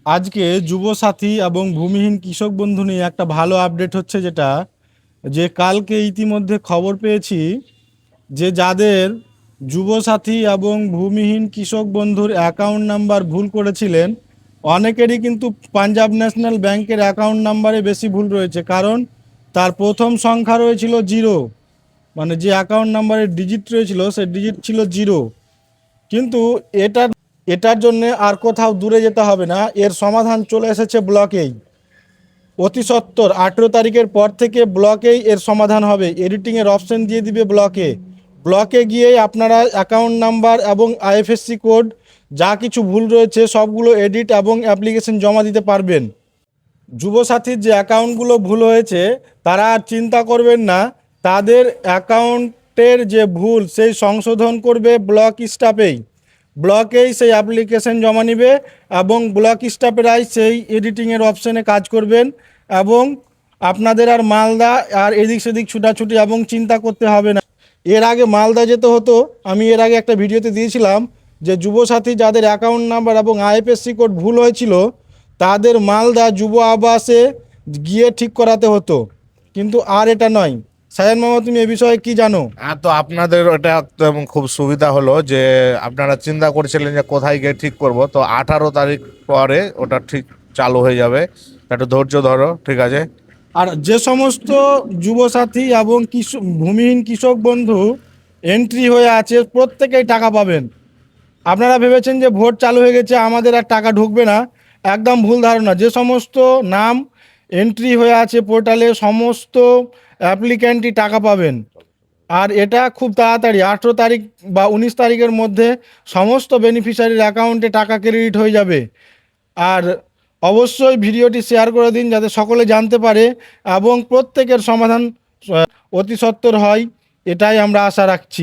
আজকে যুবসাথী এবং ভূমিহীন কৃষক বন্ধু নিয়ে একটা ভালো আপডেট হচ্ছে, যেটা যে কালকে ইতিমধ্যে খবর পেয়েছি যে যাদের যুবসাথী এবং ভূমিহীন কৃষক বন্ধুর অ্যাকাউন্ট নাম্বার ভুল করেছিলেন, অনেকেরই কিন্তু পাঞ্জাব ন্যাশনাল ব্যাংকের অ্যাকাউন্ট নাম্বারে বেশি ভুল রয়েছে। কারণ তার প্রথম সংখ্যা রয়েছিল জিরো, মানে যে অ্যাকাউন্ট নাম্বারের ডিজিট রয়েছিল সে ডিজিট ছিল জিরো। কিন্তু এটার এটার জন্য আর কোথাও দূরে যেতে হবে না, এর সমাধান চলে এসেছে ব্লকেই। অতি সত্বর 18 তারিখের পর থেকে ব্লকেই এর সমাধান হবে। এডিটিংয়ের অপশন দিয়ে দিবে ব্লকে। ব্লকে গিয়েই আপনারা অ্যাকাউন্ট নাম্বার এবং আইএফএসসি কোড যা কিছু ভুল রয়েছে সবগুলো এডিট এবং অ্যাপ্লিকেশন জমা দিতে পারবেন। যুবসাথীর যে অ্যাকাউন্টগুলো ভুল হয়েছে তারা আর চিন্তা করবেন না, তাদের অ্যাকাউন্টের যে ভুল সেই সংশোধন করবে ব্লক স্টাফেই। ব্লকেই সেই অ্যাপ্লিকেশন জমা নিবে এবং ব্লক স্টাফেরাই সেই এডিটিংয়ের অপশানে কাজ করবেন। এবং আপনাদের আর মালদা আর এদিক সেদিক ছুটাছুটি এবং চিন্তা করতে হবে না। এর আগে মালদা যেতে হতো। আমি এর আগে একটা ভিডিওতে দিয়েছিলাম যে যুবসাথী যাদের অ্যাকাউন্ট নাম্বার এবং আইএফএসসি কোড ভুল হয়েছিল তাদের মালদা যুব আবাসে গিয়ে ঠিক করাতে হতো, কিন্তু আর এটা নয়। সায়ন মামা, তুমি এ বিষয়ে কি জানো? হ্যাঁ, তো আপনাদের ওটা তো খুব সুবিধা হলো যে আপনারা চিন্তা করছিলেন যে কোথায় গিয়ে ঠিক করব, তো 18 তারিখ পরে ওটা ঠিক চালু হয়ে যাবে। একটু ধৈর্য ধরো, ঠিক আছে? আর যে সমস্ত যুবসাথী এবং ভূমিহীন কৃষক বন্ধু এন্ট্রি হয়ে আছে প্রত্যেকেই টাকা পাবেন। আপনারা ভেবেছেন যে ভোট চালু হয়ে গেছে আমাদের আর টাকা ঢুকবে না, একদম ভুল ধারণা। যে সমস্ত নাম এন্ট্রি হয়ে আছে পোর্টালে সমস্ত অ্যাপ্লিক্যান্টই টাকা পাবেন। আর এটা খুব তাড়াতাড়ি 18 তারিখ বা 19 তারিখের মধ্যে সমস্ত বেনিফিশিয়ারির অ্যাকাউন্টে টাকা ক্রেডিট হয়ে যাবে। আর অবশ্যই ভিডিওটি শেয়ার করে দিন যাতে সকলে জানতে পারে এবং প্রত্যেকের সমাধান অতি সত্বর হয়, এটাই আমরা আশা রাখছি।